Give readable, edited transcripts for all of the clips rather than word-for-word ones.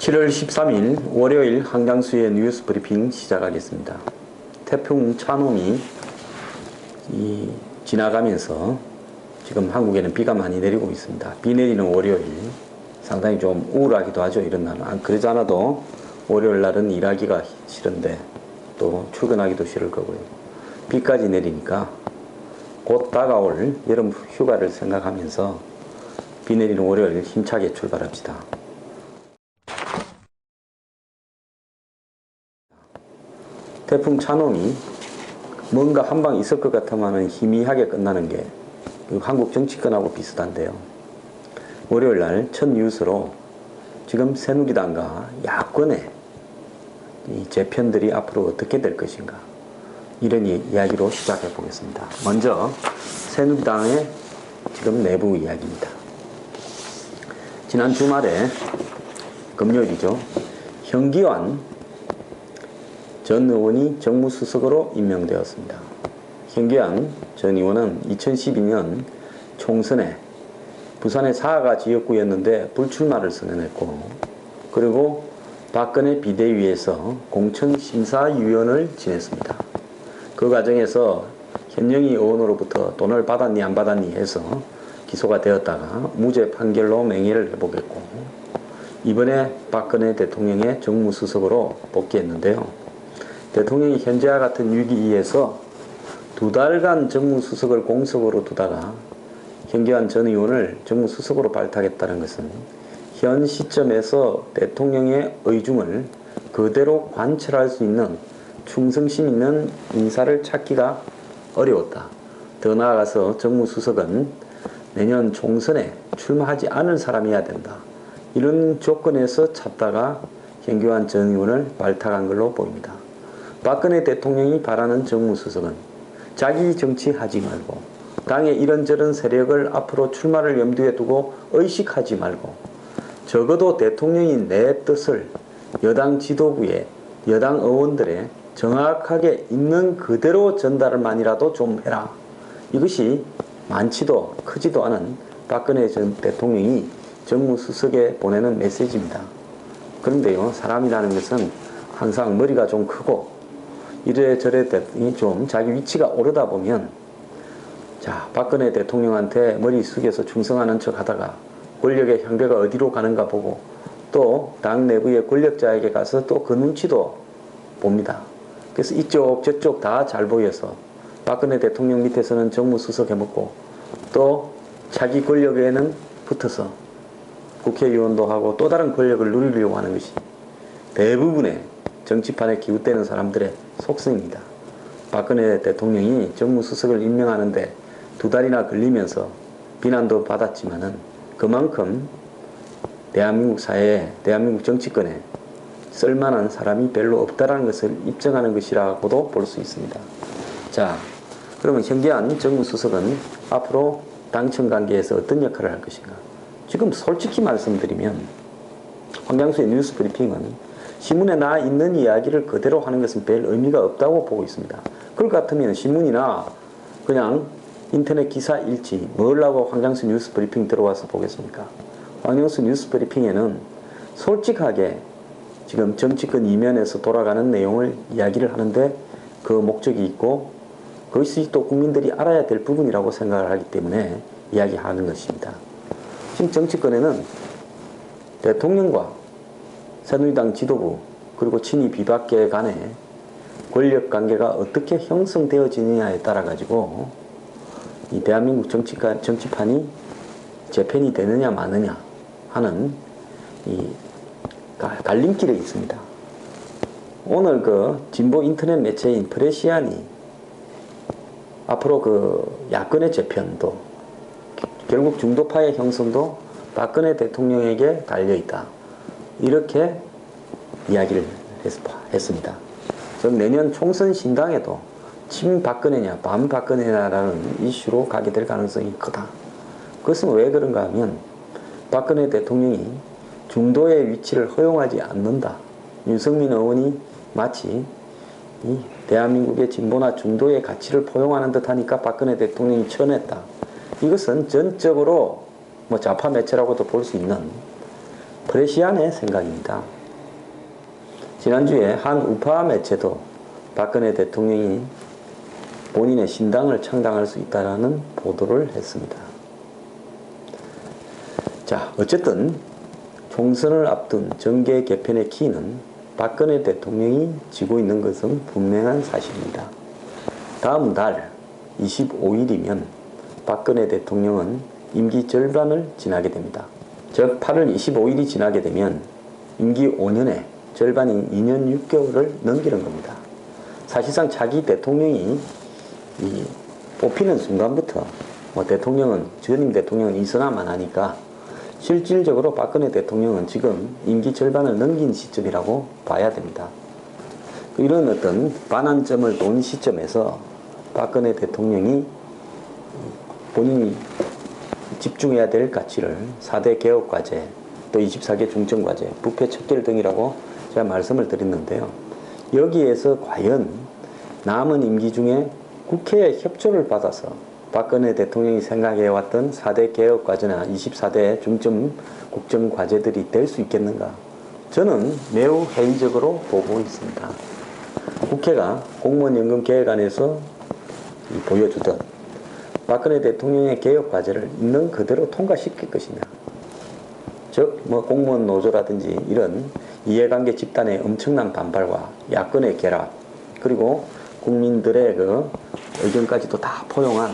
7월 13일 월요일 한강수의 뉴스 브리핑 시작하겠습니다. 태풍 차놈이 지나가면서 지금 한국에는 비가 많이 내리고 있습니다. 비 내리는 월요일 상당히 좀 우울하기도 하죠. 이런 날은. 그러지 않아도 월요일 날은 일하기가 싫은데 또 출근하기도 싫을 거고요. 비까지 내리니까 곧 다가올 여름 휴가를 생각하면서 비 내리는 월요일 힘차게 출발합시다. 태풍 차놈이 뭔가 한방 있을 것 같으면 희미하게 끝나는 게 한국 정치권하고 비슷한데요. 월요일 날 첫 뉴스로 지금 새누리당과 야권의 이 재편들이 앞으로 어떻게 될 것인가, 이런 이야기로 시작해 보겠습니다. 먼저 새누리당의 지금 내부 이야기입니다. 지난 주말에 금요일이죠. 현기환 전 의원이 정무수석으로 임명되었습니다. 현기환 전 의원은 2012년 총선에 부산의 사하가 지역구였는데 불출마를 선언했고, 그리고 박근혜 비대위에서 공천심사위원을 지냈습니다. 그 과정에서 현영희 의원으로부터 돈을 받았니 안 받았니 해서 기소가 되었다가 무죄 판결로 명예를 회복했고, 이번에 박근혜 대통령의 정무수석으로 복귀했는데요. 대통령이 현재와 같은 위기에서 2달간 정무수석을 공석으로 두다가 현기환 전 의원을 정무수석으로 발탁했다는 것은 현 시점에서 대통령의 의중을 그대로 관철할 수 있는 충성심 있는 인사를 찾기가 어려웠다. 더 나아가서 정무수석은 내년 총선에 출마하지 않을 사람이어야 된다. 이런 조건에서 찾다가 현기환 전 의원을 발탁한 걸로 보입니다. 박근혜 대통령이 바라는 정무수석은 자기 정치하지 말고 당의 이런저런 세력을 앞으로 출마를 염두에 두고 의식하지 말고 적어도 대통령이 내 뜻을 여당 지도부에 여당 의원들의 정확하게 있는 그대로 전달만이라도 좀 해라. 이것이 많지도 크지도 않은 박근혜 전 대통령이 정무수석에 보내는 메시지입니다. 그런데요, 사람이라는 것은 항상 머리가 좀 크고 이래저래 좀 자기 위치가 오르다 보면, 자, 박근혜 대통령한테 머리 숙여서 충성하는 척 하다가 권력의 향배가 어디로 가는가 보고 또 당 내부의 권력자에게 가서 또 그 눈치도 봅니다. 그래서 이쪽 저쪽 다 잘 보여서 박근혜 대통령 밑에서는 정무수석 해먹고 또 자기 권력에는 붙어서 국회의원도 하고 또 다른 권력을 누리려고 하는 것이 대부분의 정치판에 기웃대는 사람들의 속성입니다. 박근혜 대통령이 정무수석을 임명하는데 2달이나 걸리면서 비난도 받았지만은 그만큼 대한민국 사회에, 대한민국 정치권에 쓸만한 사람이 별로 없다라는 것을 입증하는 것이라고도 볼 수 있습니다. 자, 그러면 현기환 정무수석은 앞으로 당청 관계에서 어떤 역할을 할 것인가? 지금 솔직히 말씀드리면 한강수의 뉴스 브리핑은 신문에 나 있는 이야기를 그대로 하는 것은 별 의미가 없다고 보고 있습니다. 그럴 것 같으면 신문이나 그냥 인터넷 기사 읽지 뭘 하고 한강수 뉴스 브리핑 들어와서 보겠습니까? 한강수 뉴스 브리핑에는 솔직하게 지금 정치권 이면에서 돌아가는 내용을 이야기를 하는데 그 목적이 있고 그것이 또 국민들이 알아야 될 부분이라고 생각을 하기 때문에 이야기하는 것입니다. 지금 정치권에는 대통령과 새누리당 지도부 그리고 친이 비박계 간의 권력관계가 어떻게 형성되어지느냐에 따라 가지고 이 대한민국 정치판이 재편이 되느냐 마느냐 하는 이 갈림길에 있습니다. 오늘 그 진보 인터넷 매체인 프레시안이 앞으로 그 야권의 재편도 결국 중도파의 형성도 박근혜 대통령에게 달려있다, 이렇게 이야기를 했습니다. 즉 내년 총선 신당에도 친박근혜냐 반박근혜냐라는 이슈로 가게 될 가능성이 크다. 그것은 왜 그런가 하면 박근혜 대통령이 중도의 위치를 허용하지 않는다. 윤석민 의원이 마치 이 대한민국의 진보나 중도의 가치를 포용하는 듯 하니까 박근혜 대통령이 쳐냈다. 이것은 전적으로 뭐 좌파 매체라고도 볼 수 있는 프레시안의 생각입니다. 지난주에 한 우파 매체도 박근혜 대통령이 본인의 신당을 창당할 수 있다는 보도를 했습니다. 자, 어쨌든 총선을 앞둔 정계 개편의 키는 박근혜 대통령이 쥐고 있는 것은 분명한 사실입니다. 다음 달 25일이면 박근혜 대통령은 임기 절반을 지나게 됩니다. 즉 8월 25일이 지나게 되면 임기 5년의 절반인 2년 6개월을 넘기는 겁니다. 사실상 차기 대통령이 뽑히는 순간부터 대통령은 전임 대통령은 있으나만 하니까 실질적으로 박근혜 대통령은 지금 임기 절반을 넘긴 시점이라고 봐야 됩니다. 이런 어떤 반환점을 돈 시점에서 박근혜 대통령이 본인이 집중해야 될 가치를 4대 개혁과제, 또 24개 중점과제, 부패 척결 등이라고 제가 말씀을 드렸는데요. 여기에서 과연 남은 임기 중에 국회의 협조를 받아서 박근혜 대통령이 생각해왔던 4대 개혁과제나 24대 중점 국정과제들이 될 수 있겠는가? 저는 매우 회의적으로 보고 있습니다. 국회가 공무원연금 개혁안에서 보여주던 박근혜 대통령의 개혁과제를 있는 그대로 통과시킬 것이냐. 즉, 공무원 노조라든지 이런 이해관계 집단의 엄청난 반발과 야권의 결합, 그리고 국민들의 그 의견까지도 다 포용한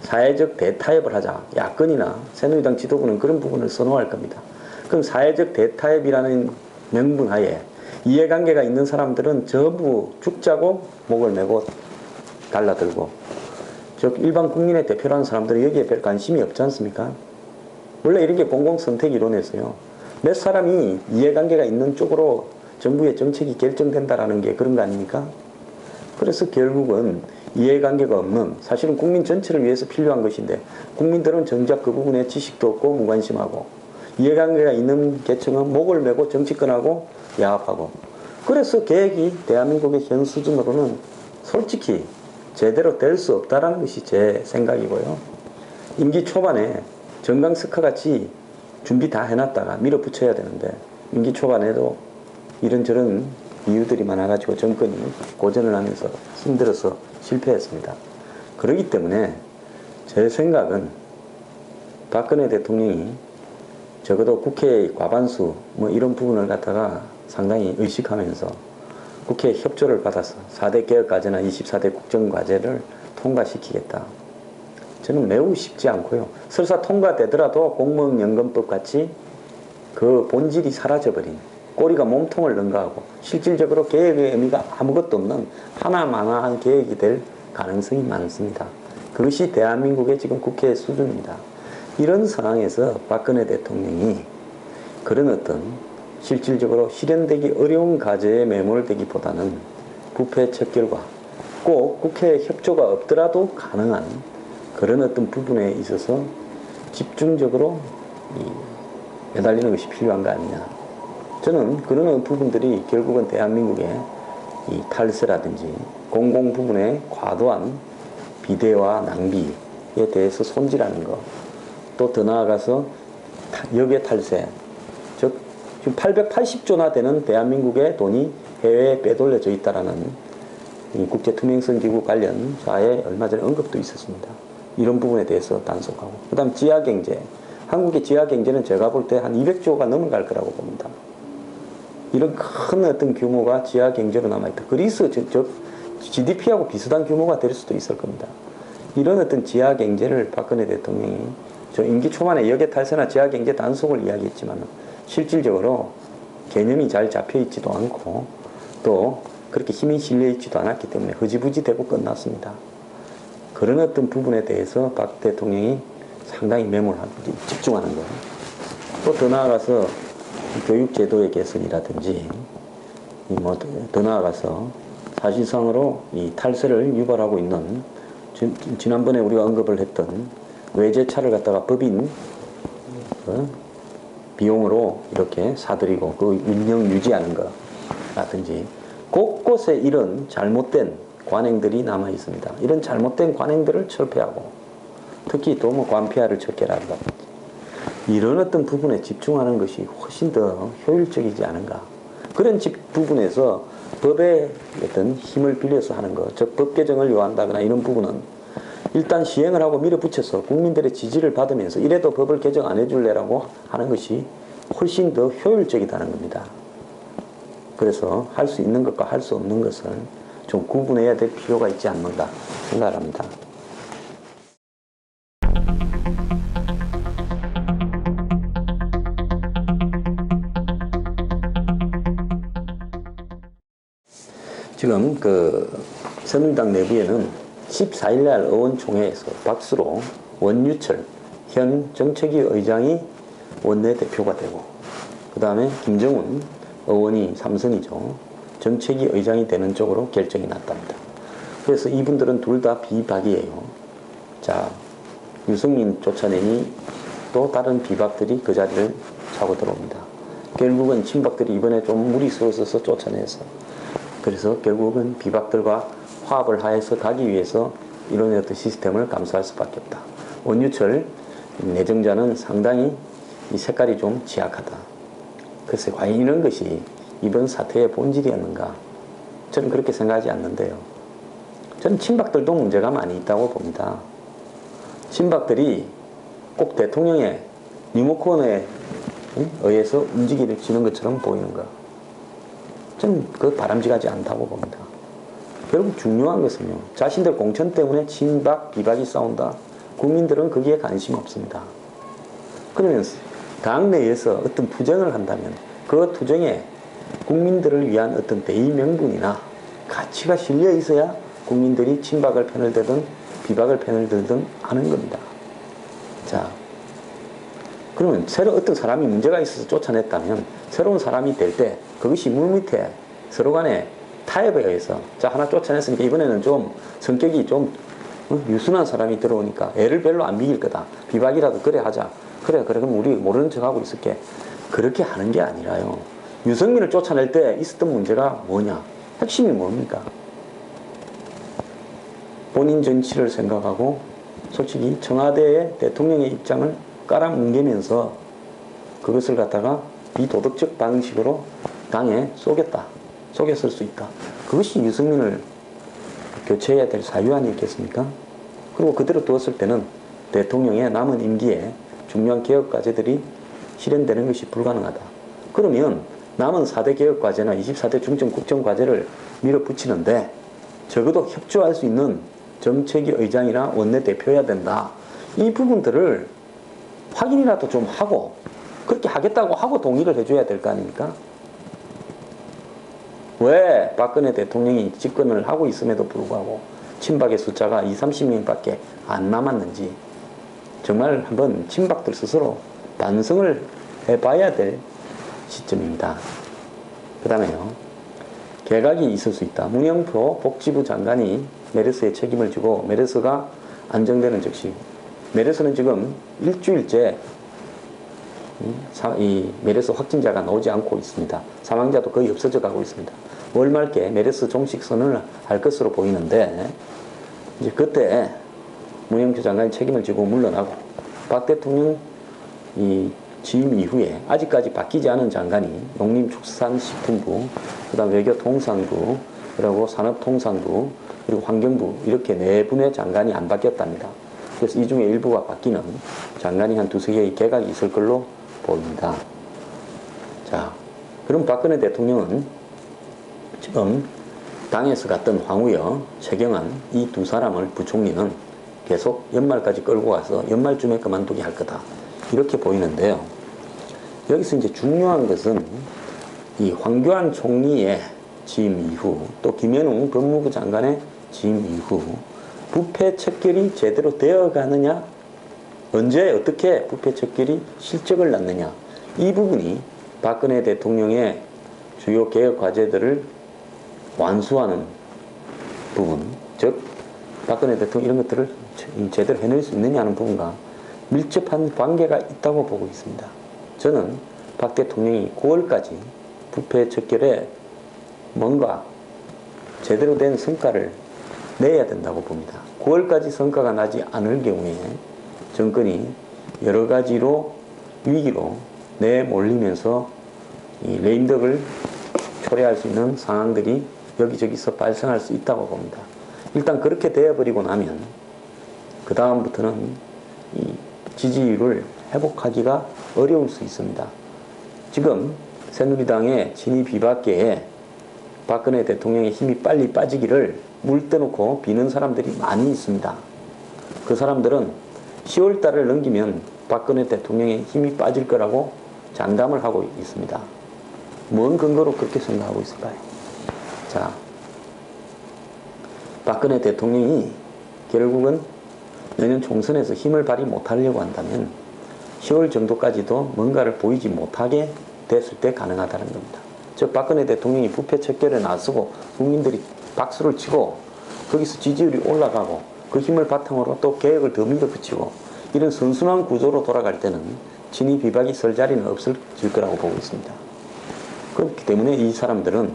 사회적 대타협을 하자. 야권이나 새누리당 지도부는 그런 부분을 선호할 겁니다. 그럼 사회적 대타협이라는 명분 하에 이해관계가 있는 사람들은 전부 죽자고 목을 메고 달라들고, 즉 일반 국민의 대표라는 사람들은 여기에 별 관심이 없지 않습니까? 원래 이런 게 공공선택 이론에서요. 몇 사람이 이해관계가 있는 쪽으로 정부의 정책이 결정된다라는 게 그런 거 아닙니까? 그래서 결국은 이해관계가 없는, 사실은 국민 전체를 위해서 필요한 것인데 국민들은 정작 그 부분에 지식도 없고 무관심하고, 이해관계가 있는 계층은 목을 메고 정치권하고 야합하고, 그래서 계획이 대한민국의 현 수준으로는 솔직히 제대로 될 수 없다라는 것이 제 생각이고요. 임기 초반에 정강석화 같이 준비 다 해놨다가 밀어붙여야 되는데 임기 초반에도 이런저런 이유들이 많아가지고 정권이 고전을 하면서 힘들어서 실패했습니다. 그렇기 때문에 제 생각은 박근혜 대통령이 적어도 국회의 과반수 이런 부분을 갖다가 상당히 의식하면서 국회의 협조를 받아서 4대 개혁과제나 24대 국정과제를 통과시키겠다. 저는 매우 쉽지 않고요. 설사 통과되더라도 공무원연금법 같이 그 본질이 사라져버린, 꼬리가 몸통을 능가하고 실질적으로 개혁의 의미가 아무것도 없는 하나마나한 계획이 될 가능성이 많습니다. 그것이 대한민국의 지금 국회의 수준입니다. 이런 상황에서 박근혜 대통령이 그런 어떤 실질적으로 실현되기 어려운 과제에 매몰되기보다는 부패 척결과 꼭 국회의 협조가 없더라도 가능한 그런 어떤 부분에 있어서 집중적으로 매달리는 것이 필요한 거 아니냐. 저는 그런 부분들이 결국은 대한민국의 이 탈세라든지 공공 부분의 과도한 비대와 낭비에 대해서 손질하는 것, 또 더 나아가서 역의 탈세, 즉 지금 880조나 되는 대한민국의 돈이 해외에 빼돌려져 있다라는 이 국제투명성기구 관련 사에 얼마 전에 언급도 있었습니다. 이런 부분에 대해서 단속하고, 그 다음 지하경제, 한국의 지하경제는 제가 볼 때 한 200조가 넘어갈 거라고 봅니다. 이런 큰 어떤 규모가 지하경제로 남아있다. 그리스 즉 GDP하고 비슷한 규모가 될 수도 있을 겁니다. 이런 어떤 지하경제를 박근혜 대통령이 저 임기 초반에 역의 탈세나 지하경제 단속을 이야기했지만 실질적으로 개념이 잘 잡혀있지도 않고 또 그렇게 힘이 실려있지도 않았기 때문에 흐지부지 되고 끝났습니다. 그런 어떤 부분에 대해서 박 대통령이 상당히 매몰하고 집중하는 거예요. 또 더 나아가서 교육제도의 개선이라든지 더 나아가서 사실상으로 이 탈세를 유발하고 있는 지난번에 우리가 언급을 했던 외제차를 갖다가 법인 비용으로 이렇게 사들이고 그 운영 유지하는 거라든지 곳곳에 이런 잘못된 관행들이 남아 있습니다. 이런 잘못된 관행들을 철폐하고 특히 또 관폐화를 척결한다든지 이런 어떤 부분에 집중하는 것이 훨씬 더 효율적이지 않은가. 그런 부분에서 법의 어떤 힘을 빌려서 하는 것, 즉 법 개정을 요한다거나 이런 부분은 일단 시행을 하고 밀어붙여서 국민들의 지지를 받으면서 이래도 법을 개정 안 해줄래라고 하는 것이 훨씬 더 효율적이다는 겁니다. 그래서 할 수 있는 것과 할 수 없는 것을 좀 구분해야 될 필요가 있지 않는가 생각합니다. 지금 새누리당 내부에는 14일날 의원총회에서 박수로 원유철 현 정책위 의장이 원내대표가 되고, 그 다음에 김정은 의원이 삼선이죠. 정책위 의장이 되는 쪽으로 결정이 났답니다. 그래서 이분들은 둘 다 비박이에요. 자, 유승민 쫓아내니 또 다른 비박들이 그 자리를 차고 들어옵니다. 결국은 친박들이 이번에 좀 무리스러워서 쫓아내서, 그래서 결국은 비박들과 화합을 하여서 가기 위해서 이런 어떤 시스템을 감수할 수밖에 없다. 원유철 내정자는 상당히 이 색깔이 좀 지약하다. 글쎄 과연 이런 것이 이번 사태의 본질이었는가? 저는 그렇게 생각하지 않는데요. 저는 친박들도 문제가 많이 있다고 봅니다. 친박들이 꼭 대통령의 리모컨에 의해서 움직이지는 것처럼 보이는 거, 저는 그 바람직하지 않다고 봅니다. 결국 중요한 것은요, 자신들 공천 때문에 친박, 비박이 싸운다. 국민들은 거기에 관심 없습니다. 그러면 당 내에서 어떤 투쟁을 한다면 그 투쟁에 국민들을 위한 어떤 대의 명분이나 가치가 실려 있어야 국민들이 친박을 편을 들든 비박을 편을 들든 하는 겁니다. 자, 그러면 새로 어떤 사람이 문제가 있어서 쫓아냈다면 새로운 사람이 될 때 그것이 물밑에 서로 간에 타협에 의해서, 자, 하나 쫓아냈으니까 이번에는 좀 성격이 좀 유순한 사람이 들어오니까 애를 별로 안 미길 거다. 비박이라도 그래 하자. 그래 그럼 우리 모르는 척하고 있을게. 그렇게 하는 게 아니라요. 유승민을 쫓아낼 때 있었던 문제가 뭐냐? 핵심이 뭡니까? 본인 정치를 생각하고 솔직히 청와대의 대통령의 입장을 깔아뭉개면서 그것을 갖다가 비도덕적 방식으로 당에 속였을 수 있다. 그것이 유승민을 교체해야 될 사유 아니겠습니까? 그리고 그대로 두었을 때는 대통령의 남은 임기에 중요한 개혁 과제들이 실현되는 것이 불가능하다. 그러면 남은 4대 개혁 과제나 24대 중점 국정 과제를 밀어붙이는데 적어도 협조할 수 있는 정책위 의장이나 원내대표여야 된다. 이 부분들을 확인이라도 좀 하고, 그렇게 하겠다고 하고 동의를 해줘야 될 거 아닙니까? 왜 박근혜 대통령이 집권을 하고 있음에도 불구하고 친박의 숫자가 20-30명밖에 안 남았는지 정말 한번 친박들 스스로 반성을 해봐야 될 시점입니다. 그 다음에요, 개각이 있을 수 있다. 문영표 복지부 장관이 메르스에 책임을 지고 메르스가 안정되는 즉시, 메르스는 지금 일주일째 이 메르스 확진자가 나오지 않고 있습니다. 사망자도 거의 없어져 가고 있습니다. 월말께 메르스 종식 선언을 할 것으로 보이는데, 이제 그때 문영표 장관이 책임을 지고 물러나고 박 대통령 이 취임 이후에 아직까지 바뀌지 않은 장관이 농림축산식품부, 그 다음 외교통상부, 그리고 산업통상부, 그리고 환경부, 이렇게 4분의 장관이 안 바뀌었답니다. 그래서 이 중에 일부가 바뀌는 장관이 한 2-3개의 개각이 있을 걸로 보입니다. 자, 그럼 박근혜 대통령은 지금 당에서 갔던 황우여, 최경환 이 두 사람을 부총리는 계속 연말까지 끌고 가서 연말쯤에 그만두게 할 거다. 이렇게 보이는데요. 여기서 이제 중요한 것은 이 황교안 총리의 취임 이후, 또 김현웅 법무부 장관의 취임 이후 부패 척결이 제대로 되어 가느냐, 언제 어떻게 부패 척결이 실적을 낳느냐, 이 부분이 박근혜 대통령의 주요 개혁 과제들을 완수하는 부분, 즉 박근혜 대통령 이런 것들을 제대로 해낼 수 있느냐 하는 부분과 밀접한 관계가 있다고 보고 있습니다. 저는 박 대통령이 9월까지 부패 척결에 뭔가 제대로 된 성과를 내야 된다고 봅니다. 9월까지 성과가 나지 않을 경우에 정권이 여러 가지로 위기로 내몰리면서 이 레임덕을 초래할 수 있는 상황들이 여기저기서 발생할 수 있다고 봅니다. 일단 그렇게 되어버리고 나면 그 다음부터는 이 지지율을 회복하기가 어려울 수 있습니다. 지금 새누리당의 친이 비박계에 박근혜 대통령의 힘이 빨리 빠지기를 물 떠놓고 비는 사람들이 많이 있습니다. 그 사람들은 10월 달을 넘기면 박근혜 대통령의 힘이 빠질 거라고 장담을 하고 있습니다. 뭔 근거로 그렇게 생각하고 있을까요? 자, 박근혜 대통령이 결국은 내년 총선에서 힘을 발휘 못하려고 한다면 10월 정도까지도 뭔가를 보이지 못하게 됐을 때 가능하다는 겁니다. 즉 박근혜 대통령이 부패 척결에 나서고 국민들이 박수를 치고 거기서 지지율이 올라가고 그 힘을 바탕으로 또 개혁을 더 밀어붙이고 이런 선순환 구조로 돌아갈 때는 친이 비박이 설 자리는 없어질 거라고 보고 있습니다. 그렇기 때문에 이 사람들은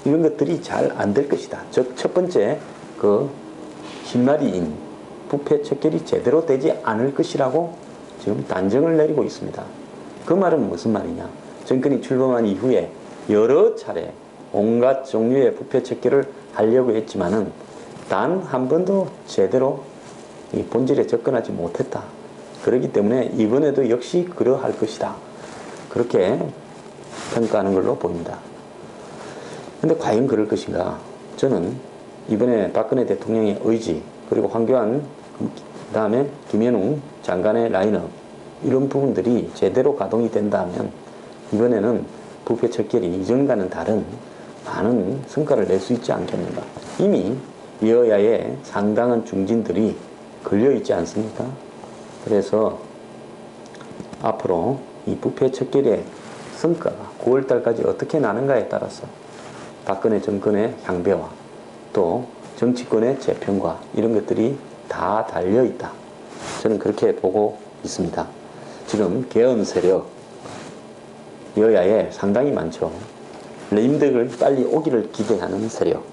이런 것들이 잘 안 될 것이다. 즉 첫 번째 그 신말이인 부패 척결이 제대로 되지 않을 것이라고 지금 단정을 내리고 있습니다. 그 말은 무슨 말이냐? 정권이 출범한 이후에 여러 차례 온갖 종류의 부패 척결을 하려고 했지만은 단 한 번도 제대로 이 본질에 접근하지 못했다. 그렇기 때문에 이번에도 역시 그러할 것이다. 그렇게 평가하는 걸로 보입니다. 근데 과연 그럴 것인가? 저는 이번에 박근혜 대통령의 의지 그리고 황교안 그다음에 김현웅 장관의 라인업 이런 부분들이 제대로 가동이 된다면 이번에는 부패 척결이 이전과는 다른 많은 성과를 낼 수 있지 않겠는가. 이미 여야의 상당한 중진들이 걸려있지 않습니까? 그래서 앞으로 이 부패 척결의 성과가 9월달까지 어떻게 나는가에 따라서 박근혜 정권의 향배와 또 정치권의 재평과 이런 것들이 다 달려있다. 저는 그렇게 보고 있습니다. 지금 개헌 세력 여야에 상당히 많죠. 레임덕을 빨리 오기를 기대하는 세력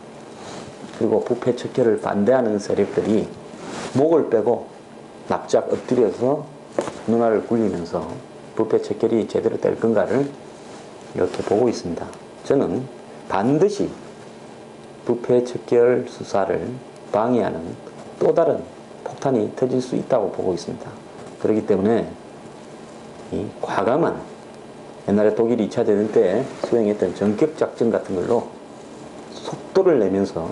그리고 부패 척결을 반대하는 세력들이 목을 빼고 납작 엎드려서 눈알을 굴리면서 부패 척결이 제대로 될 건가를 이렇게 보고 있습니다. 저는 반드시 부패 척결 수사를 방해하는 또 다른 폭탄이 터질 수 있다고 보고 있습니다. 그렇기 때문에 이 과감한 옛날에 독일 2차 대전 때 수행했던 전격작전 같은 걸로 속도를 내면서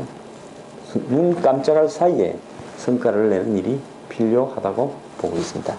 눈 깜짝할 사이에 성과를 내는 일이 필요하다고 보고 있습니다.